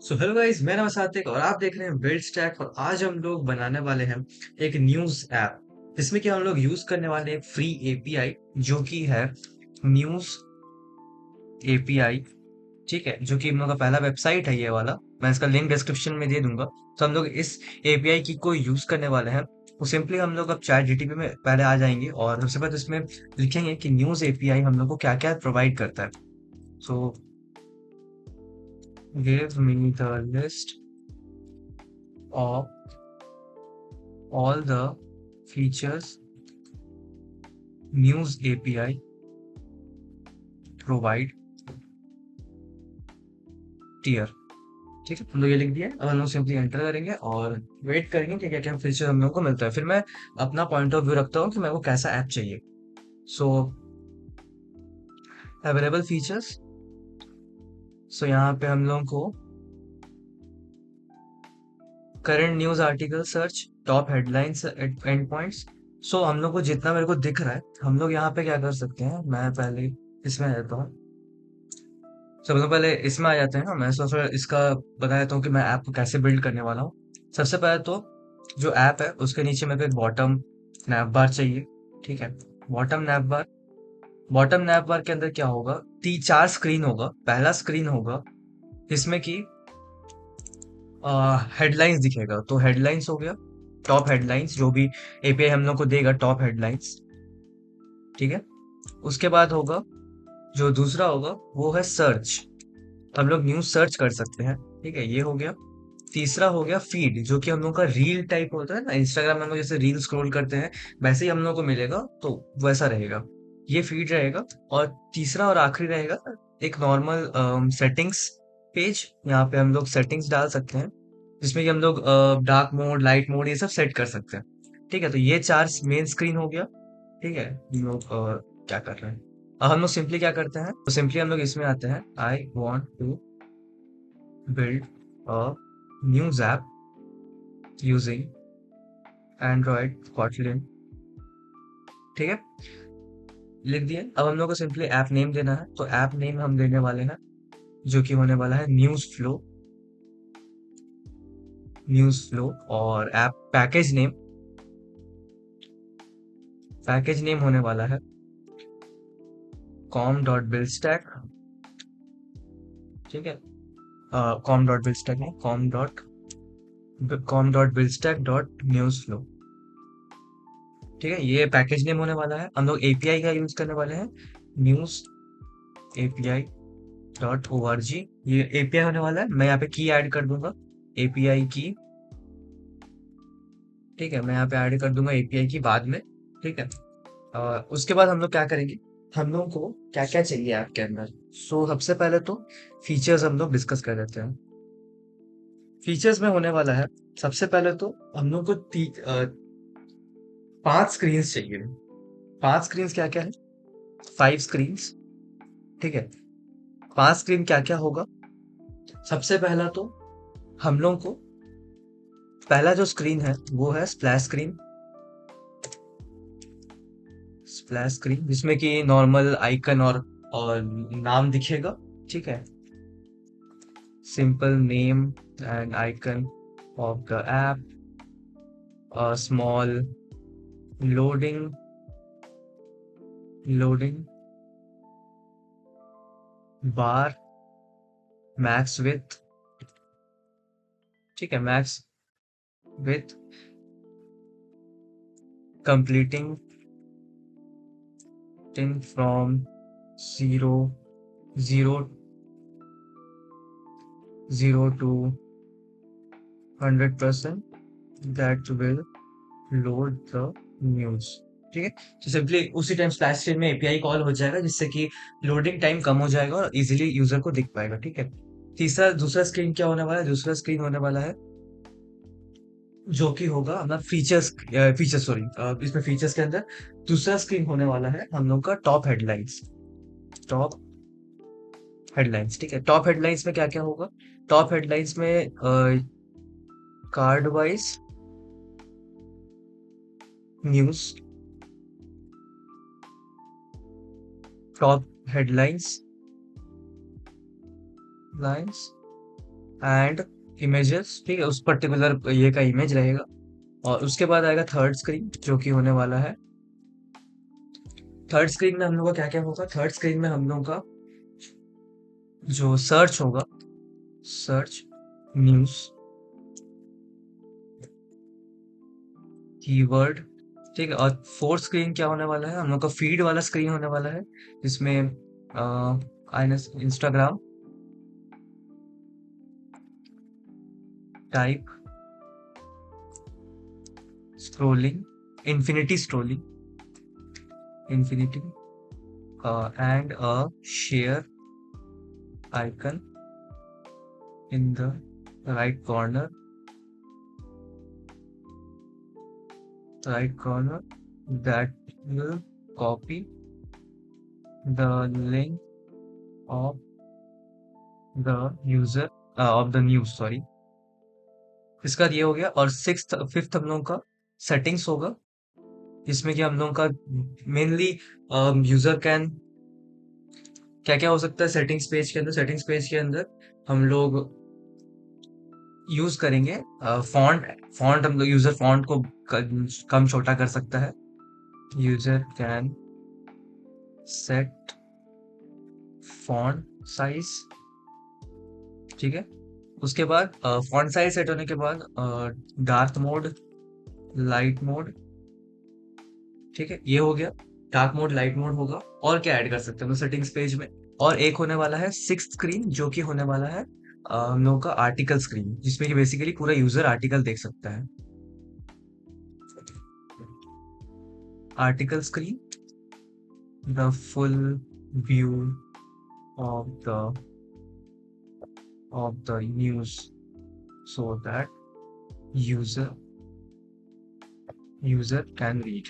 So hello guys, मेरा नाम है सात्विक और आप देख रहे हैं बिल्ड स्टैक। और आज हम लोग बनाने वाले हैं एक न्यूज ऐप जिसमें कि हम लोग यूज करने वाले हैं फ्री एपीआई जो कि है न्यूज एपीआई। ठीक है, जो कि हम लोग का पहला वेबसाइट है ये वाला। मैं इसका लिंक डिस्क्रिप्शन में दे दूंगा। तो हम लोग इस एपीआई की को यूज करने वाले हैं। तो सिंपली हम लोग अब चैट जीटीपी में पहले आ जाएंगे और सबसे पहले इसमें लिखेंगे कि न्यूज एपीआई हम लोग को क्या क्या प्रोवाइड करता है। So give me the list of all the features News API provide tier। ठीक है, हम लोग ये लिख दिया है। अब हम लोग सिंपली एंटर करेंगे और वेट करेंगे कि क्या क्या फीचर हम लोग को मिलता है। फिर मैं अपना पॉइंट ऑफ व्यू रखता हूँ कि मेरे को कैसा ऐप चाहिए। सो अवेलेबल फीचर्स। सो यहाँ पे हम लोग को current news article search, top headlines, and points. So हम लोग को जितना मेरे को दिख रहा है हम लोग यहाँ पे क्या कर सकते हैं। मैं पहले इसमें आ जाता हूँ। सबसे पहले इसमें आ जाते हैं ना। मैं सबसे इसका बता देता हूँ कि मैं ऐप को कैसे बिल्ड करने वाला हूँ। सबसे पहले तो जो ऐप है उसके नीचे मेरे को एक बॉटम नैप बार चाहिए। ठीक है, बॉटम नैप बार। बॉटम नैप बार के अंदर क्या होगा, तीन चार स्क्रीन होगा। पहला स्क्रीन होगा जिसमें कि हेडलाइंस दिखेगा। तो हेडलाइंस हो गया, टॉप हेडलाइंस जो भी एपीआई हम लोग को देगा, टॉप हेडलाइंस। ठीक है, उसके बाद होगा जो दूसरा होगा वो है सर्च। हम लोग न्यूज सर्च कर सकते हैं। ठीक है, ये हो गया। तीसरा हो गया फीड, जो कि हम लोग का रील टाइप होता है ना। इंस्टाग्राम में हम लोग जैसे रील स्क्रॉल करते हैं वैसे ही हम लोग को मिलेगा, तो वैसा रहेगा। ये फीड रहेगा। और तीसरा और आखिरी रहेगा एक नॉर्मल सेटिंग्स पेज। यहाँ पे हम लोग सेटिंग्स डाल सकते हैं जिसमें कि हम लोग डार्क मोड, लाइट मोड ये सब सेट कर सकते हैं। ठीक है, तो ये चार मेन स्क्रीन हो गया। ठीक है, हम लोग क्या कर रहे हैं। अब हम लोग सिंपली क्या करते हैं, तो सिंपली हम लोग इसमें आते हैं। I want to build a news app using Android Kotlin। ठीक है, लिख दिए। अब हम लोग को सिंपली ऐप नेम देना है। तो ऐप नेम हम देने वाले हैं जो कि होने वाला है न्यूज फ्लो। News flow. और ऐप पैकेज नेम होने वाला है com.buildstack। ठीक है, com.buildstack नहीं, com.buildstack.newsflow। ठीक है, ये पैकेज नेम होने वाला है। हम लोग एपीआई का यूज करने वाले हैं, न्यूज एपीआई .org। ये एपीआई होने वाला है। मैं यहाँ पे की ऐड कर दूंगा, एपीआई की। ठीक है, मैं यहाँ पे ऐड कर दूंगा एपीआई की बाद में। ठीक है, उसके बाद हम लोग क्या करेंगे, हम लोग को क्या क्या चाहिए ऐप के अंदर। सो सबसे पहले तो फीचर्स हम लोग डिस्कस कर लेते हैं। फीचर्स में होने वाला है, सबसे पहले तो हम लोग को 5 स्क्रीन चाहिए। 5 स्क्रीन क्या क्या है, 5 स्क्रीन। ठीक है, 5 स्क्रीन क्या क्या होगा। सबसे पहला तो हम लोग को पहला जो स्क्रीन है वो है स्प्लैश स्क्रीन। स्प्लैश स्क्रीन जिसमें कि नॉर्मल आइकन और नाम दिखेगा। ठीक है, simple name and icon of the app, small loading bar, max with. ठीक है, मैक्स विथ कंप्लीटिंग टिंग from zero zero zero to 100% that will load the news. ठीक है, तो सिंपली उसी टाइम स्प्लैश स्क्रीन में एपीआई कॉल हो जाएगा जिससे कि लोडिंग टाइम कम हो जाएगा और इजीली यूजर को दिख पाएगा। ठीक है, दूसरा स्क्रीन क्या होने वाला है, दूसरा स्क्रीन होने वाला है जो कि होगा हमारा फीचर्स सॉरी, इसमें फीचर्स के अंदर दूसरा स्क्रीन होने वाला है हम लोग का टॉप हेडलाइंस। ठीक है, टॉप हेडलाइंस में क्या क्या होगा। टॉप हेडलाइंस में card wise news, top headlines lines and images, ठीक है, उस पर्टिकुलर ये का इमेज रहेगा। और उसके बाद आएगा थर्ड स्क्रीन जो कि होने वाला है। थर्ड स्क्रीन में हम लोग का क्या क्या होगा? थर्ड स्क्रीन में हम लोग का जो सर्च होगा, सर्च, न्यूज, कीवर्ड, ठीक है। और फोर्थ स्क्रीन क्या होने वाला है? हम लोग का फीड वाला स्क्रीन होने वाला है, जिसमें Instagram, type, scrolling, infinity scrolling, infinity, and a share icon in the right corner, that will copy the link of the user of the news, sorry. इसका ये हो गया। और सिक्स्थ फिफ्थ हम लोगों का सेटिंग्स होगा, जिसमें कि हम लोगों का मेनली यूजर कैन क्या क्या हो सकता है सेटिंग्स पेज के अंदर। सेटिंग्स पेज के अंदर हम लोग यूज करेंगे फॉन्ट। फॉन्ट हम लोग यूजर फॉन्ट को कम छोटा कर सकता है। User can set font size, ठीक है। उसके बाद फॉन्ट साइज सेट होने के बाद डार्क मोड, लाइट मोड, ठीक है, ये हो गया। डार्क मोड, लाइट मोड होगा। और क्या ऐड कर सकते हैं हम सेटिंग्स पेज में? और एक होने वाला है सिक्स स्क्रीन, जो कि होने वाला है हम लोगों का आर्टिकल स्क्रीन, जिसमें कि बेसिकली पूरा यूजर आर्टिकल देख सकता है। Article screen, the full view of the news, so that user user can read,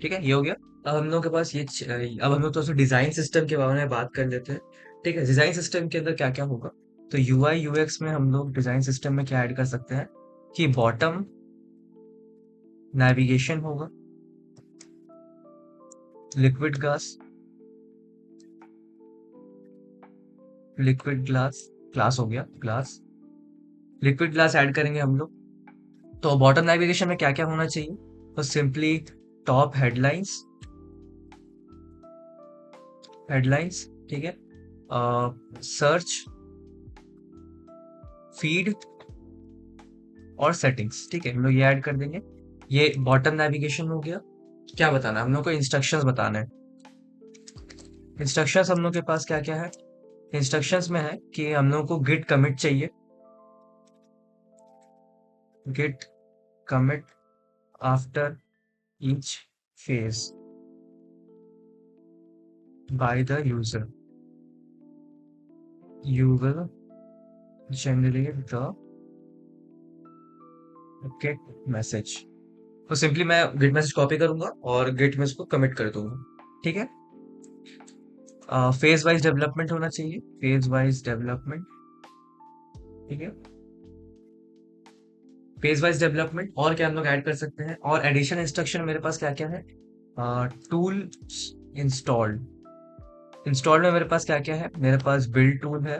ठीक है, ये हो गया। अब हम लोग के पास अब हम लोग तो डिजाइन सिस्टम के बारे में बात कर लेते हैं। ठीक है, डिजाइन सिस्टम के अंदर क्या क्या होगा? तो यूआई यूएक्स में हम लोग डिजाइन सिस्टम में क्या ऐड कर सकते हैं कि बॉटम नेविगेशन होगा, liquid glass, liquid glass, glass हो गया, ग्लास, लिक्विड ग्लास ऐड करेंगे हम लोग। तो बॉटम नेविगेशन में क्या क्या होना चाहिए? तो सिंपली टॉप हेडलाइंस, हेडलाइंस, ठीक है, सर्च, फीड और सेटिंग्स, ठीक है, हम लोग ये ऐड कर देंगे। ये बॉटम नेविगेशन हो गया। क्या बताना है हम लोग को? इंस्ट्रक्शंस बताना है। इंस्ट्रक्शंस हम लोग के पास क्या क्या है? इंस्ट्रक्शंस में है कि हम लोग को गिट कमिट चाहिए, git commit after each phase by the user, you will generate the git message. तो सिंपली मैं गिट मैसेज कॉपी करूंगा और गिट में इसको कमिट कर दूंगा, ठीक है। फेज वाइज डेवलपमेंट होना चाहिए, फेज वाइज डेवलपमेंट, ठीक है, फेज वाइज डेवलपमेंट। और क्या हम लोग ऐड कर सकते हैं? और एडिशन इंस्ट्रक्शन मेरे पास क्या क्या है? टूल्स इंस्टॉल्ड, इंस्टॉल्ड में मेरे पास क्या क्या है? मेरे पास बिल्ड टूल है,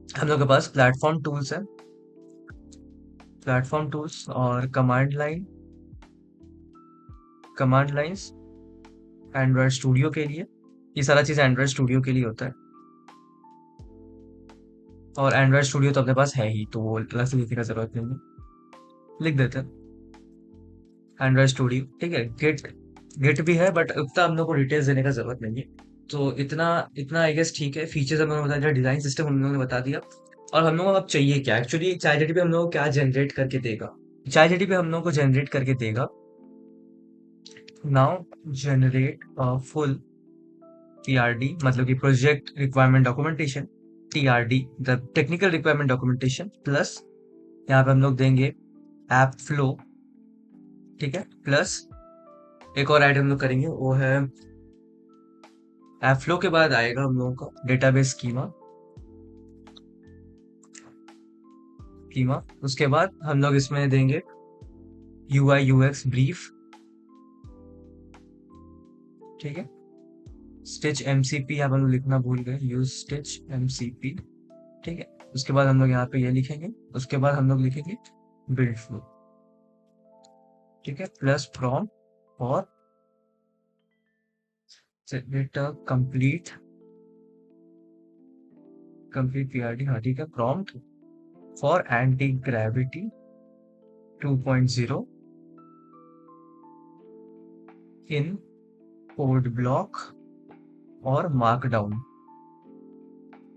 हम लोग के पास प्लेटफॉर्म टूल्स है, प्लेटफॉर्म टूल्स और command line, command lines Android studio के लिए। ये सारा चीज एंड्रॉयड स्टूडियो के लिए होता है, और एंड्रॉयड स्टूडियो तो अपने पास है ही, तो वो अलग से लिखने का जरूरत नहीं है, लिख देते हैं एंड्रॉयड स्टूडियो, ठीक है। गिट, गिट भी है, बट उतना हम लोग को डिटेल्स देने का जरूरत नहीं है। तो इतना इतना आई गेस ठीक है। फीचर्स हम लोगों ने बता दिया, डिजाइन सिस्टम हम लोगों ने बता दिया। और हम लोगों को अब चाहिए क्या एक्चुअली? चैट जीटीपी हम लोगों को क्या जनरेट करके देगा? चैट जीटीपी हम लोगों को जनरेट करके देगा, नाउ जनरेट फुल टीआरडी, मतलब कि project requirement documentation, TRD the technical requirement documentation, plus यहाँ पे हम लोग देंगे ऐप फ्लो, ठीक है, प्लस एक और ऐड हम लोग करेंगे, वो है ऐप फ्लो के बाद आएगा हम लोगों का डेटाबेस स्कीमा, स्कीमा। उसके बाद हम लोग इसमें देंगे यूआई यूएक्स ब्रीफ, ठीक है, स्टिच एमसीपी, आप हम लोग लिखना भूल गए, यूज स्टिच एमसीपी, ठीक है। उसके बाद हम लोग यहाँ पे ये लिखेंगे, उसके बाद हम लोग लिखेंगे बिल्ड फ्लो, ठीक है, प्लस फ्रॉम और जनरेट कंप्लीट कंप्लीट पीआरडी, हाँ ठीक है, prompt for anti gravity 2.0 in code block और मार्कडाउन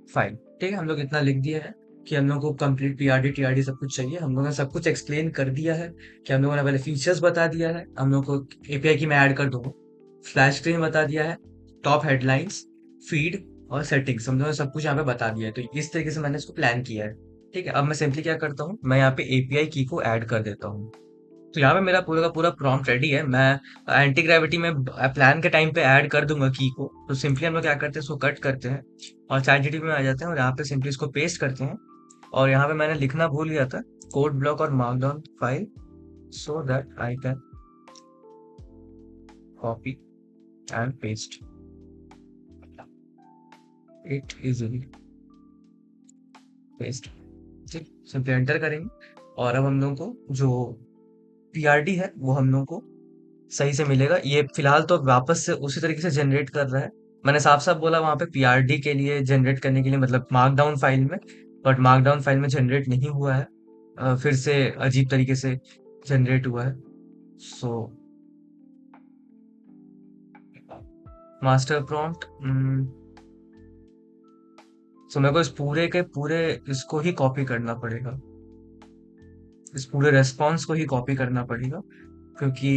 फाइल। ठीक है, हम लोग इतना लिख दिया है कि हम लोग को कंप्लीट पीआरडी टीआरडी सब कुछ चाहिए। हम लोगों ने सब कुछ एक्सप्लेन कर दिया है कि हम लोगों ने पहले फीचर्स बता दिया है, हम लोग को एपीआई की मैं ऐड कर दूंगा, फ्लैश स्क्रीन बता दिया है, टॉप हेडलाइंस, फीड और सेटिंग्स हम लोगों ने सब कुछ यहाँ पे बता दिया है। तो इस तरीके से मैंने इसको प्लान किया है। ठीक है, अब मैं सिंपली क्या करता हूँ, मैं यहाँ पे एपीआई की को ऐड कर देता हूँ। तो यहाँ पे मेरा पूरा का पूरा प्रॉम्प्ट रेडी है। मैं एंटी ग्रेविटी में प्लान के टाइम पे ऐड कर दूंगा की को। तो सिंपली हम लोग क्या करते हैं, इसको कट करते हैं और चैट जीटीपी में आ जाते हैं और यहाँ पे सिंपली इसको पेस्ट करते हैं। और यहाँ पे मैंने लिखना भूल गया था, कोड ब्लॉक और markdown file, so that I can copy and paste it easily, paste. ठीक, सिंपली एंटर करेंगे और अब हम लोगों को जो पीआरडी है वो हम लोगों को सही से मिलेगा। ये फिलहाल तो वापस से उसी तरीके से जनरेट कर रहा है। मैंने साफ साफ बोला वहां पे पीआरडी के लिए जनरेट करने के लिए, मतलब मार्कडाउन फाइल में, बट मार्कडाउन फाइल में जनरेट नहीं हुआ है। फिर से अजीब तरीके से जनरेट हुआ है। सो मास्टर प्रॉम्प्ट, सो मेरे को इस पूरे के पूरे इसको ही कॉपी करना पड़ेगा, इस पूरे रेस्पॉन्स को ही कॉपी करना पड़ेगा, क्योंकि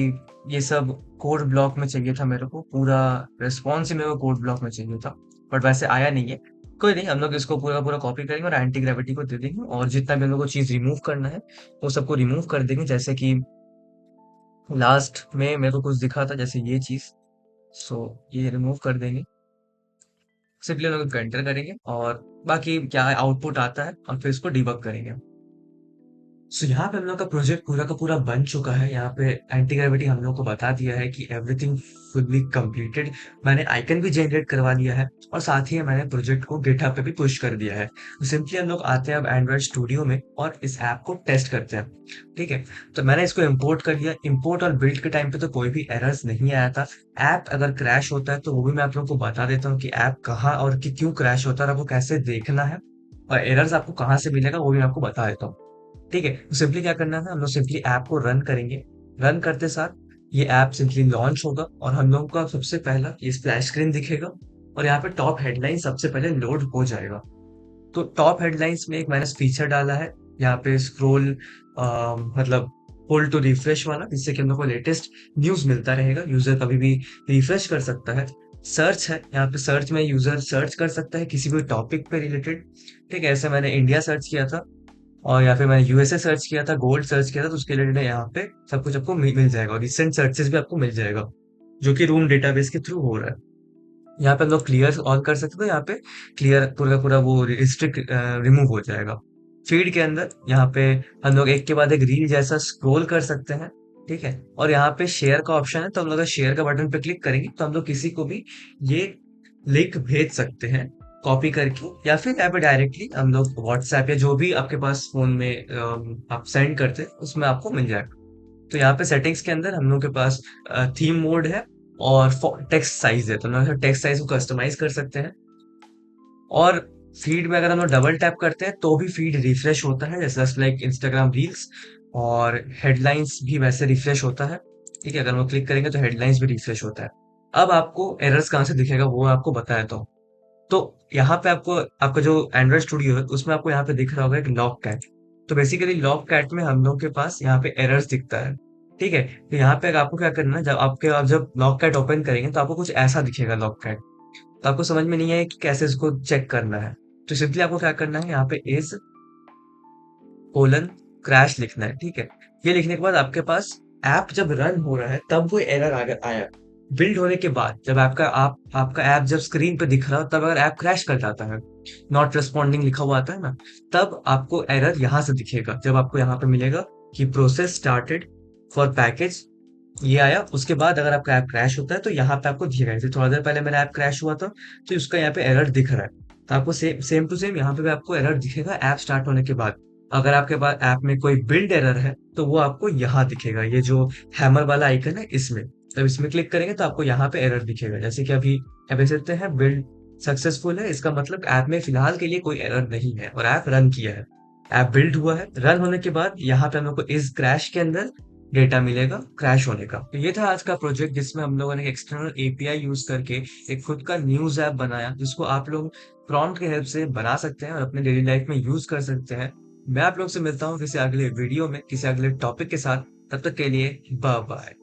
ये सब कोड ब्लॉक में चाहिए था मेरे को, पूरा रिस्पॉन्स ही मेरे को कोड ब्लॉक में चाहिए था, बट वैसे आया नहीं है। कोई नहीं, हम लोग इसको पूरा का पूरा कॉपी करेंगे और एंटी ग्रेविटी को दे देंगे और जितना भी हम लोग को चीज रिमूव करना है वो सबको रिमूव कर देंगे। जैसे कि लास्ट में मेरे को कुछ दिखा था, जैसे ये चीज, सो ये रिमूव कर देंगे। सिंपली हम लोग एंटर करेंगे और बाकी क्या आउटपुट आता है और फिर इसको डिबग करेंगे। सो यहाँ पे हम लोग का प्रोजेक्ट पूरा का पूरा बन चुका है। यहाँ पे एंटी ग्रेविटी हम लोग को बता दिया है कि एवरीथिंग फुल्ली कंप्लीटेड। मैंने आइकन भी जनरेट करवा दिया है और साथ ही मैंने प्रोजेक्ट को गिटहब पे भी पुश कर दिया है। तो सिंपली हम लोग आते हैं अब एंड्रॉइड स्टूडियो में और इस ऐप को टेस्ट करते हैं। ठीक है, तो मैंने इसको इम्पोर्ट कर लिया। इम्पोर्ट और बिल्ड के टाइम पे तो कोई भी एरर्स नहीं आया था। ऐप अगर क्रैश होता है तो वो भी मैं आप लोगों को बता देता हूँ कि ऐप कहाँ और कि क्यों क्रैश होता है और आपको कैसे देखना है, और एरर्स आपको कहाँ से मिलेगा वो भी मैं आपको बता देता हूँ। ठीक है, तो सिंपली क्या करना है, हम लोग सिंपली ऐप को रन करेंगे। रन करते साथ ये ऐप सिंपली लॉन्च होगा और हम लोगों का सबसे पहला ये स्प्लैश स्क्रीन दिखेगा और यहाँ पे टॉप हेडलाइन सबसे पहले लोड हो जाएगा। तो टॉप हेडलाइंस में एक मैंने फीचर डाला है, यहाँ पे स्क्रोल, मतलब पुल टू रिफ्रेश वाला, जिससे कि हम लोग को लेटेस्ट न्यूज मिलता रहेगा, यूजर कभी भी रिफ्रेश कर सकता है। सर्च है, यहाँ पे सर्च में यूजर सर्च कर सकता है किसी भी टॉपिक पे रिलेटेड। ठीक है, ऐसे मैंने इंडिया सर्च किया था और या फिर मैंने यूएसए सर्च किया था, गोल्ड सर्च किया था, तो उसके रिलेटेड यहाँ पे सब कुछ आपको मिल जाएगा और रिसेंट सर्चेस भी आपको मिल जाएगा, जो कि रूम डेटाबेस के थ्रू हो रहा है। यहाँ पे हम लोग क्लियर ऑन कर सकते हैं, तो यहाँ पे क्लियर पूरा का पूरा वो रिस्ट्रिक्ट रिमूव हो जाएगा। फीड के अंदर यहाँ पे हम लोग एक के बाद एक रील जैसा स्क्रॉल कर सकते हैं। ठीक है, और यहाँ पे शेयर का ऑप्शन है, तो हम लोग अगर शेयर का बटन पे क्लिक करेंगे तो हम लोग किसी को भी ये लिंक भेज सकते हैं कॉपी करके, या फिर यहाँ पे डायरेक्टली हम लोग व्हाट्सएप या जो भी आपके पास फोन में आप सेंड करते हैं उसमें आपको मिल जाएगा। तो यहाँ पे सेटिंग्स के अंदर हम लोग के पास थीम मोड है और टेक्स्ट साइज है, तो हम लोग टेक्स्ट साइज को कस्टमाइज कर सकते हैं। और फीड में अगर हम लोग डबल टैप करते हैं तो भी फीड रिफ्रेश होता है, जैसे लाइक इंस्टाग्राम रील्स, और हेडलाइंस भी वैसे रिफ्रेश होता है। ठीक है, अगर हम लोग क्लिक करेंगे तो हेडलाइंस भी रिफ्रेश होता है। अब आपको एरर्स कहाँ से दिखेगा वो मैं आपको बता देता हूँ। तो यहाँ पे आपको आपका जो एंड्रॉइड स्टूडियो है उसमें आपको यहाँ पे दिख रहा होगा एक लॉग कैट। तो बेसिकली लॉग कैट में हम लोग के पास यहाँ पे एरर्स दिखता है। ठीक है, तो यहाँ पे आपको क्या करना है, जब आप जब लॉग कैट ओपन करेंगे तो आपको कुछ ऐसा दिखेगा लॉग कैट। तो आपको समझ में नहीं आए कि कैसे इसको चेक करना है, तो सिंपली आपको क्या करना है, यहाँ पे इज कोलन क्रैश लिखना है। ठीक है, ये लिखने के बाद आपके पास ऐप जब रन हो रहा है तब वो एरर आया। बिल्ड होने के बाद जब आपका ऐप जब स्क्रीन पे दिख रहा हो तब अगर ऐप क्रैश कर जाता है, नॉट रिस्पॉन्डिंग लिखा हुआ आता है ना, तब आपको एरर यहाँ से दिखेगा। जब आपको यहाँ पे मिलेगा कि प्रोसेस स्टार्टेड फॉर पैकेज, ये आया, उसके बाद अगर आपका ऐप क्रैश होता है तो यहाँ पे आपको दिखेगा। जैसे थोड़ा देर पहले मेरा ऐप क्रैश हुआ था तो उसका यहाँ पे एरर दिख रहा है। तो आपको सेम सेम टू सेम यहाँ पे भी आपको एरर दिखेगा ऐप स्टार्ट होने के बाद। अगर आपके पास ऐप में कोई बिल्ड एरर है तो वो आपको यहाँ दिखेगा, ये जो हैमर वाला आइकन है इसमें। जब इसमें क्लिक करेंगे तो आपको यहाँ पे एरर दिखेगा, जैसे कि अभी आप देख सकते हैं बिल्ड सक्सेसफुल है, इसका मतलब ऐप में फिलहाल के लिए कोई एरर नहीं है और ऐप रन किया है। ऐप बिल्ड हुआ है, रन होने के बाद यहाँ पे हम लोग को इस क्रैश के अंदर डेटा मिलेगा क्रैश होने का। तो ये था आज का प्रोजेक्ट जिसमें हम लोगों ने एक्सटर्नल एपीआई यूज करके एक खुद का न्यूज ऐप बनाया, जिसको आप लोग प्रॉम्प्ट की हेल्प से बना सकते हैं और अपने डेली लाइफ में यूज कर सकते हैं। मैं आप लोग से मिलता हूँ किसी अगले वीडियो में किसी अगले टॉपिक के साथ। तब तक के लिए बाय बाय।